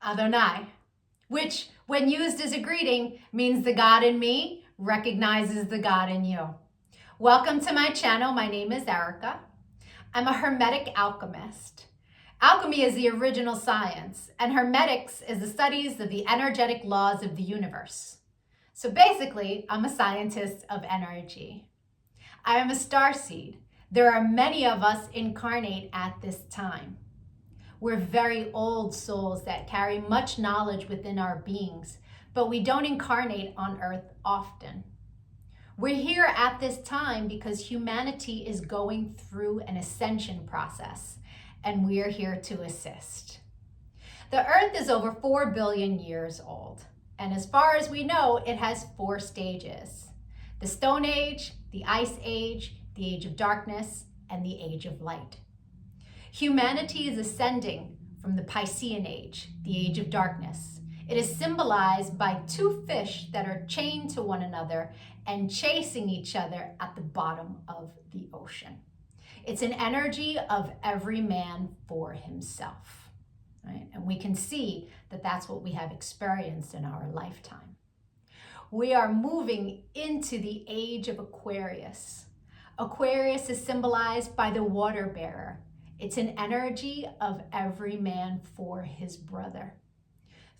Adonai, which when used as a greeting means the God in me recognizes the God in you. Welcome to my channel. My name is Erica. I'm a Hermetic alchemist. Alchemy is the original science, and Hermetics is the studies of the energetic laws of the universe. So basically, I'm a scientist of energy. I am a starseed. There are many of us incarnate at this time. We're very old souls that carry much knowledge within our beings, but we don't incarnate on Earth often. We're here at this time because humanity is going through an ascension process, and we're here to assist. The Earth is over 4 billion years old, and as far as we know, it has 4 stages: the Stone Age, the Ice Age, the Age of Darkness, and the Age of Light. Humanity is ascending from the Piscean Age, the Age of Darkness. It is symbolized by 2 fish that are chained to one another and chasing each other at the bottom of the ocean. It's an energy of every man for himself, right? And we can see that that's what we have experienced in our lifetime. We are moving into the age of Aquarius. Aquarius is symbolized by the water bearer. It's an energy of every man for his brother.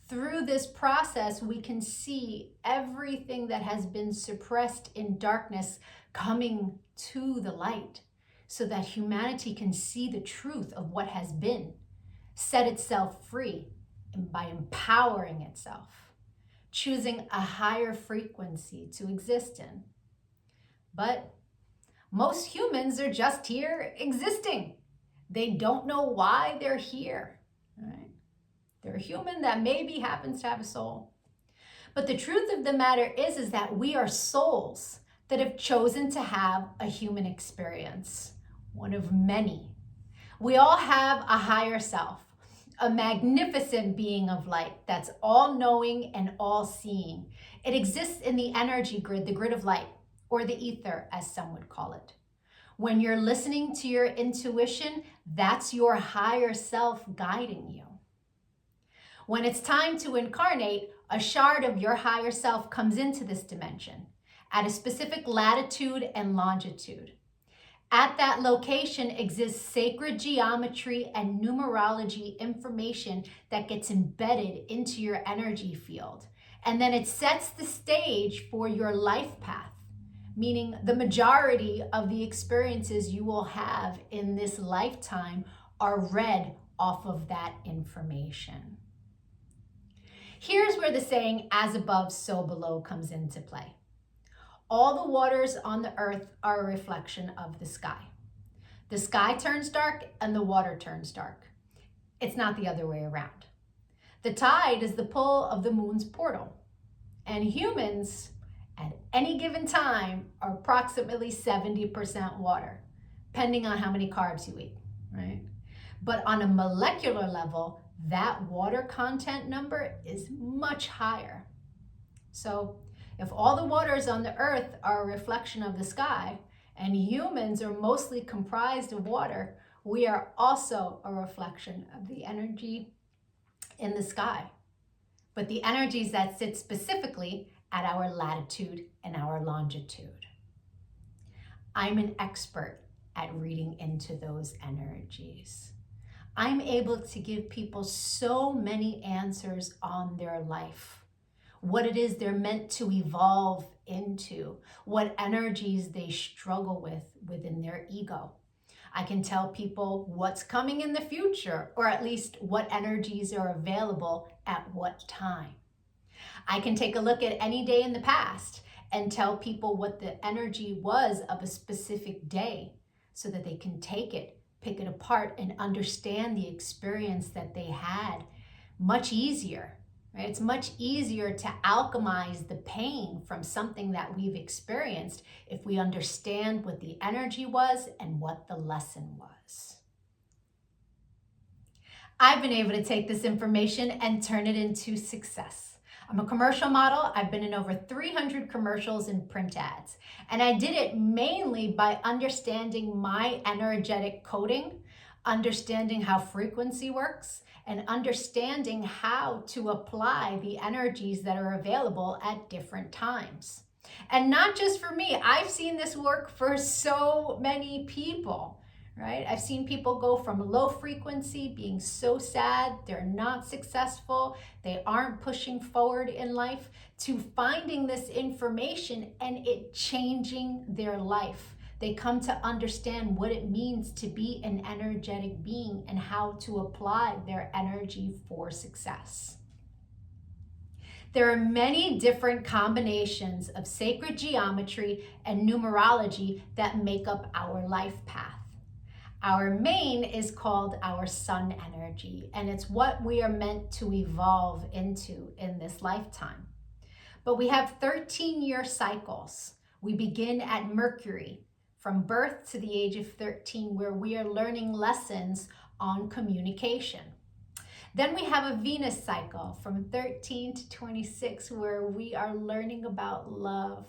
Through this process, we can see everything that has been suppressed in darkness coming to the light so that humanity can see the truth of what has been, set itself free, and by empowering itself, choosing a higher frequency to exist in. But most humans are just here existing. They don't know why they're here, right? They're a human that maybe happens to have a soul. But the truth of the matter is that we are souls that have chosen to have a human experience, one of many. We all have a higher self, a magnificent being of light that's all-knowing and all-seeing. It exists in the energy grid, the grid of light, or the ether, as some would call it. When you're listening to your intuition, that's your higher self guiding you. When it's time to incarnate, a shard of your higher self comes into this dimension at a specific latitude and longitude. At that location exists sacred geometry and numerology information that gets embedded into your energy field. And then it sets the stage for your life path, meaning the majority of the experiences you will have in this lifetime are read off of that information. Here's where the saying, as above, so below, comes into play. All the waters on the earth are a reflection of the sky. The sky turns dark and the water turns dark. It's not the other way around. The tide is the pull of the moon's portal, and humans at any given time are approximately 70% water, depending on how many carbs you eat, right? But on a molecular level, that water content number is much higher. So if all the waters on the earth are a reflection of the sky and humans are mostly comprised of water, we are also a reflection of the energy in the sky. But the energies that sit specifically at our latitude and our longitude. I'm an expert at reading into those energies. I'm able to give people so many answers on their life, what it is they're meant to evolve into, what energies they struggle with within their ego. I can tell people what's coming in the future, or at least what energies are available at what time. I can take a look at any day in the past and tell people what the energy was of a specific day so that they can take it, pick it apart, and understand the experience that they had much easier, right? It's much easier to alchemize the pain from something that we've experienced if we understand what the energy was and what the lesson was. I've been able to take this information and turn it into success. I'm a commercial model. I've been in over 300 commercials and print ads. And I did it mainly by understanding my energetic coding understanding how frequency works, and understanding how to apply the energies that are available at different times. And not just for me, I've seen this work for so many people, right? I've seen people go from low frequency, being so sad, they're not successful, they aren't pushing forward in life, to finding this information and it changing their life. They come to understand what it means to be an energetic being and how to apply their energy for success. There are many different combinations of sacred geometry and numerology that make up our life path. Our main is called our sun energy, and it's what we are meant to evolve into in this lifetime. But we have 13-year cycles. We begin at Mercury, from birth to the age of 13, where we are learning lessons on communication. Then we have a Venus cycle from 13 to 26, where we are learning about love.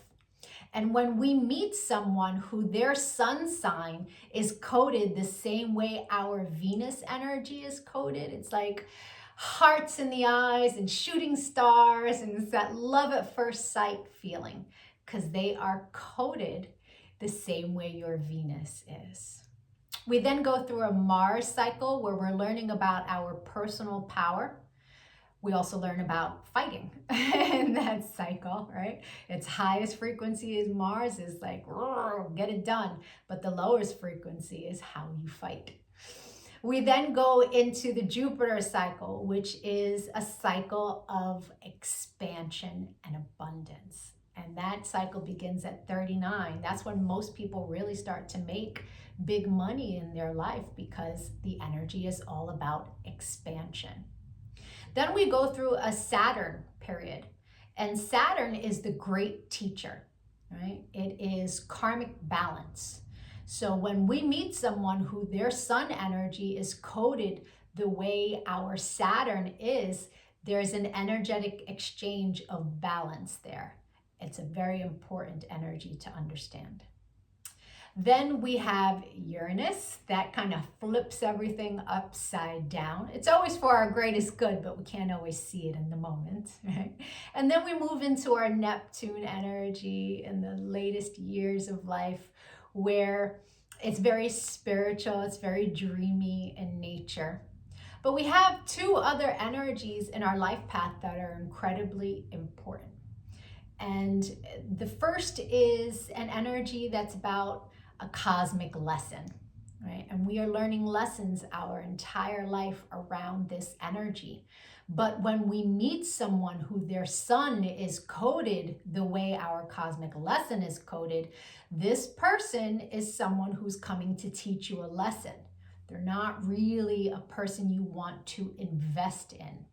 And when we meet someone who their sun sign is coded the same way our Venus energy is coded, it's like hearts in the eyes and shooting stars, and it's that love at first sight feeling, because they are coded the same way your Venus is. We then go through a Mars cycle where we're learning about our personal power. We also learn about fighting in that cycle, right? Its highest frequency is Mars, is like, get it done. But the lowest frequency is how you fight. We then go into the Jupiter cycle, which is a cycle of expansion and abundance. And that cycle begins at 39. That's when most people really start to make big money in their life, because the energy is all about expansion. Then we go through a Saturn period, and Saturn is the great teacher, right? It is karmic balance. So when we meet someone who their sun energy is coded the way our Saturn is, there's an energetic exchange of balance there. It's a very important energy to understand. Then we have Uranus, that kind of flips everything upside down. It's always for our greatest good, but we can't always see it in the moment, right? And then we move into our Neptune energy in the latest years of life, where it's very spiritual, it's very dreamy in nature. But we have two other energies in our life path that are incredibly important. And the first is an energy that's about a cosmic lesson, right? And we are learning lessons our entire life around this energy. But when we meet someone who their sun is coded the way our cosmic lesson is coded, this person is someone who's coming to teach you a lesson. They're not really a person you want to invest in.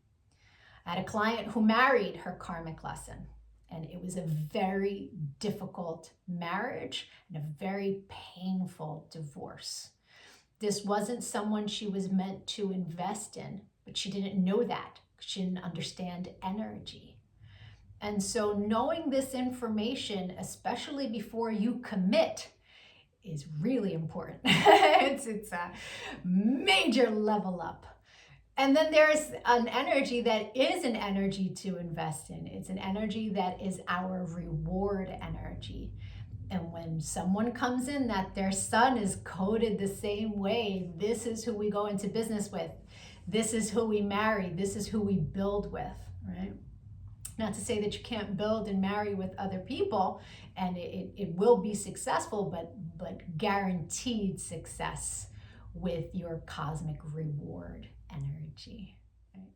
I had a client who married her karmic lesson, and it was a very difficult marriage and a very painful divorce. This wasn't someone she was meant to invest in, but she didn't know that. She didn't understand energy. And so knowing this information, especially before you commit, is really important. It's a major level up. And then there's an energy that is an energy to invest in. It's an energy that is our reward energy. And when someone comes in that their sun is coded the same way, this is who we go into business with. This is who we marry. This is who we build with, right? Not to say that you can't build and marry with other people, and it will be successful, but guaranteed success with your cosmic reward energy. Right?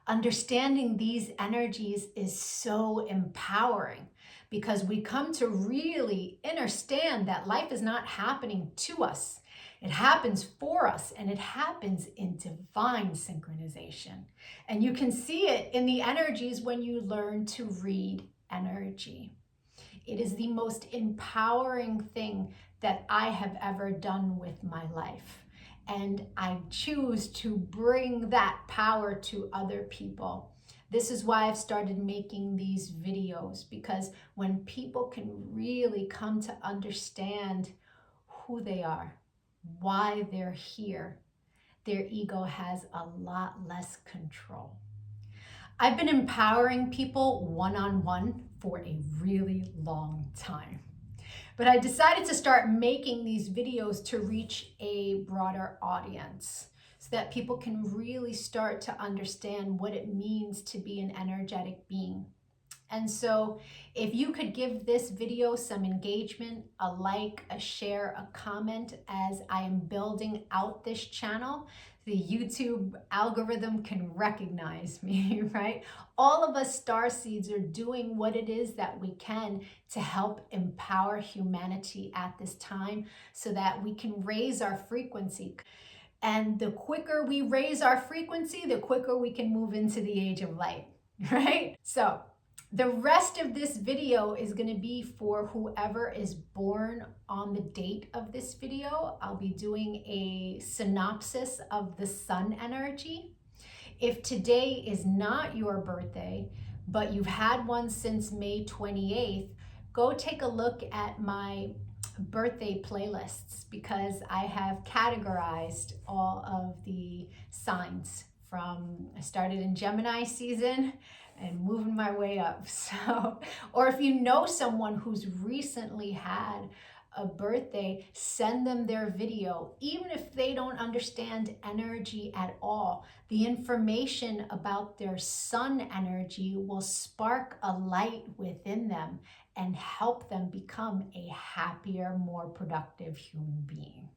Understanding these energies is so empowering, because we come to really understand that life is not happening to us. It happens for us, and it happens in divine synchronization. And you can see it in the energies when you learn to read energy. It is the most empowering thing that I have ever done with my life. And I choose to bring that power to other people. This is why I've started making these videos, because when people can really come to understand who they are, why they're here, their ego has a lot less control. I've been empowering people one-on-one for a really long time. But I decided to start making these videos to reach a broader audience so that people can really start to understand what it means to be an energetic being. And so if you could give this video some engagement, a like, a share, a comment as I am building out this channel, the YouTube algorithm can recognize me, right? All of us starseeds are doing what it is that we can to help empower humanity at this time so that we can raise our frequency. And the quicker we raise our frequency, the quicker we can move into the age of light, right? So the rest of this video is going to be for whoever is born on the date of this video. I'll be doing a synopsis of the sun energy. If today is not your birthday, but you've had one since May 28th, go take a look at my birthday playlists because I have categorized all of the signs I started in Gemini season and moving my way up. So, or if you know someone who's recently had a birthday, send them their video. Even if they don't understand energy at all, the information about their sun energy will spark a light within them and help them become a happier, more productive human being.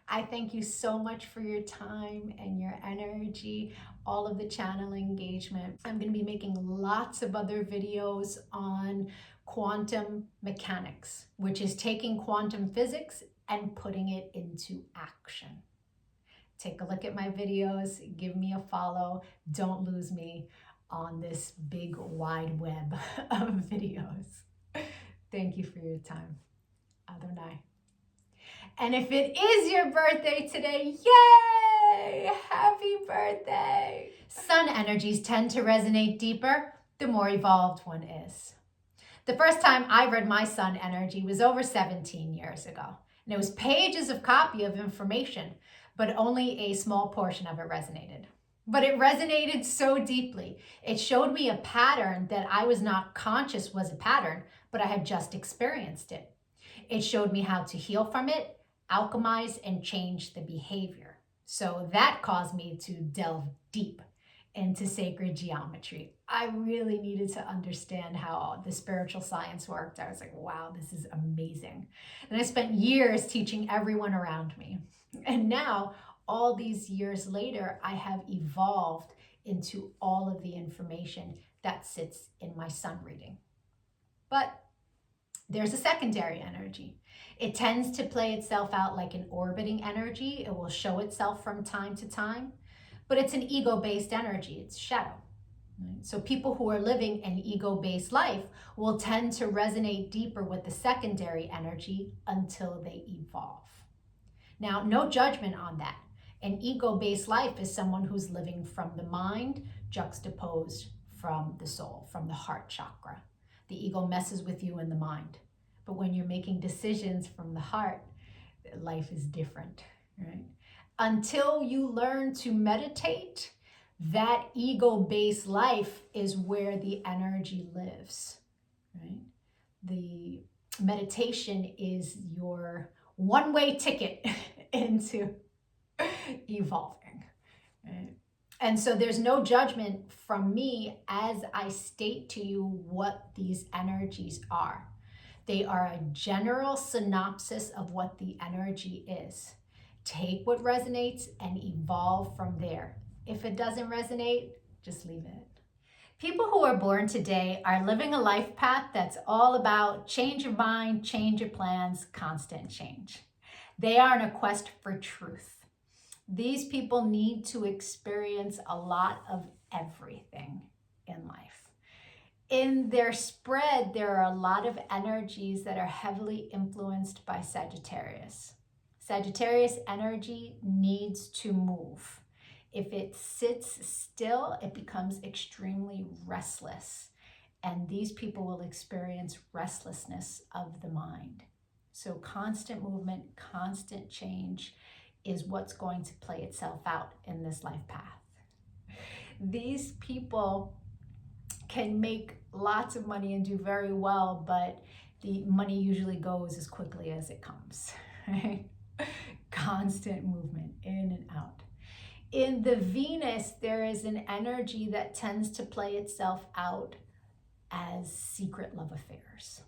I thank you so much for your time and your energy, all of the channel engagement. I'm going to be making lots of other videos on quantum mechanics, which is taking quantum physics and putting it into action. Take a look at my videos, give me a follow. Don't lose me on this big wide web of videos. Thank you for your time. Adonai. And if it is your birthday today, yay! Happy birthday! Sun energies tend to resonate deeper the more evolved one is. The first time I read my sun energy was over 17 years ago. And it was pages of copy of information, but only a small portion of it resonated. But it resonated so deeply. It showed me a pattern that I was not conscious was a pattern, but I had just experienced it. It showed me how to heal from it, alchemize, and change the behavior. So that caused me to delve deep into sacred geometry. I really needed to understand how the spiritual science worked. I was like, wow, this is amazing. And I spent years teaching everyone around me. And now, all these years later, I have evolved into all of the information that sits in my sun reading. But there's a secondary energy. It tends to play itself out like an orbiting energy. It will show itself from time to time, but it's an ego-based energy. It's shadow. Right? So people who are living an ego-based life will tend to resonate deeper with the secondary energy until they evolve. Now, no judgment on that. An ego-based life is someone who's living from the mind juxtaposed from the soul, from the heart chakra. The ego messes with you in the mind. But when you're making decisions from the heart, life is different, right? Until you learn to meditate, that ego-based life is where the energy lives, right? The meditation is your one-way ticket into evolving, right? And so there's no judgment from me as I state to you what these energies are. They are a general synopsis of what the energy is. Take what resonates and evolve from there. If it doesn't resonate, just leave it. People who are born today are living a life path that's all about change your mind, change your plans, constant change. They are on a quest for truth. These people need to experience a lot of everything in life. In their spread, there are a lot of energies that are heavily influenced by Sagittarius. Sagittarius energy needs to move. If it sits still, it becomes extremely restless. And these people will experience restlessness of the mind. So constant movement, constant change is what's going to play itself out in this life path. These people can make lots of money and do very well, but the money usually goes as quickly as it comes, right? Constant movement in and out. In the Venus, there is an energy that tends to play itself out as secret love affairs.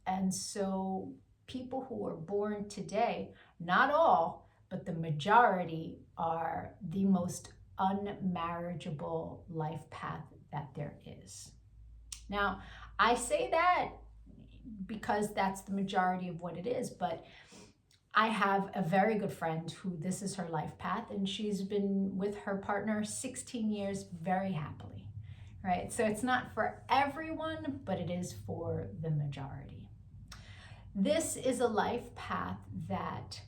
And so people who are born today, not all, but the majority, are the most unmarriageable life path that there is. Now, I say that because that's the majority of what it is, but I have a very good friend who this is her life path, and she's been with her partner 16 years very happily, right? So it's not for everyone, but it is for the majority. This is a life path that,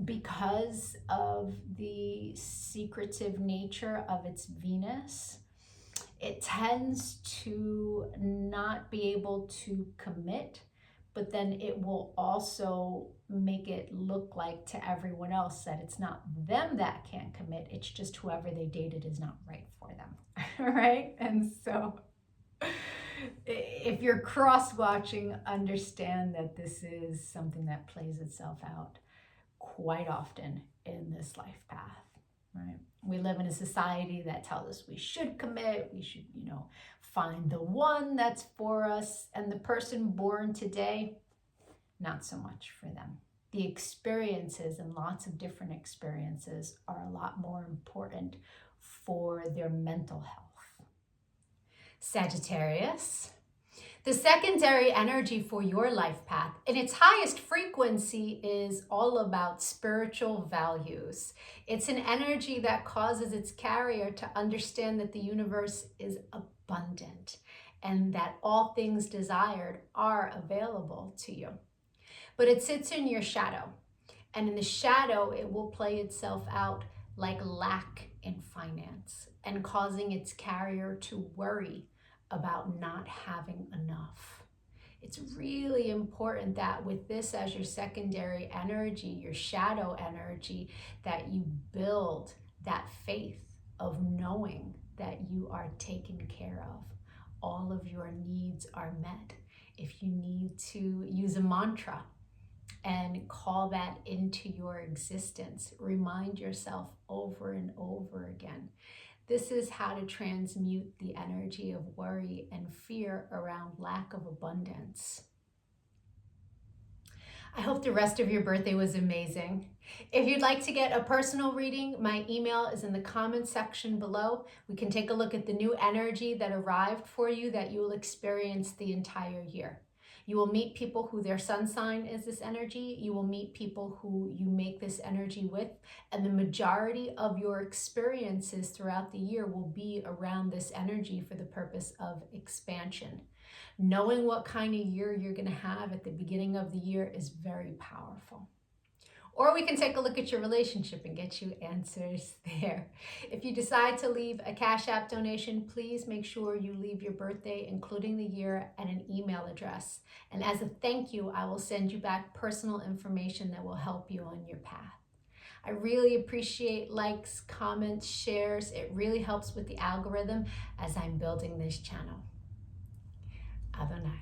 because of the secretive nature of its Venus, it tends to not be able to commit, but then it will also make it look like to everyone else that it's not them that can't commit, it's just whoever they dated is not right for them, right? And so if you're cross-watching, understand that this is something that plays itself out quite often in this life path, right? We live in a society that tells us we should commit, we should, find the one that's for us, and the person born today, not so much for them. The experiences, and lots of different experiences, are a lot more important for their mental health. Sagittarius. The secondary energy for your life path in its highest frequency is all about spiritual values. It's an energy that causes its carrier to understand that the universe is abundant and that all things desired are available to you. But it sits in your shadow, and in the shadow, it will play itself out like lack in finance and causing its carrier to worry about not having enough. It's really important that with this as your secondary energy, your shadow energy, that you build that faith of knowing that you are taken care of. All of your needs are met. If you need to use a mantra and call that into your existence, remind yourself over and over again. This is how to transmute the energy of worry and fear around lack of abundance. I hope the rest of your birthday was amazing. If you'd like to get a personal reading, my email is in the comments section below. We can take a look at the new energy that arrived for you that you will experience the entire year. You will meet people who their sun sign is this energy. You will meet people who you make this energy with. And the majority of your experiences throughout the year will be around this energy for the purpose of expansion. Knowing what kind of year you're going to have at the beginning of the year is very powerful. Or we can take a look at your relationship and get you answers there. If you decide to leave a Cash App donation, please make sure you leave your birthday, including the year, and an email address. And as a thank you, I will send you back personal information that will help you on your path. I really appreciate likes, comments, shares. It really helps with the algorithm as I'm building this channel. Adonai.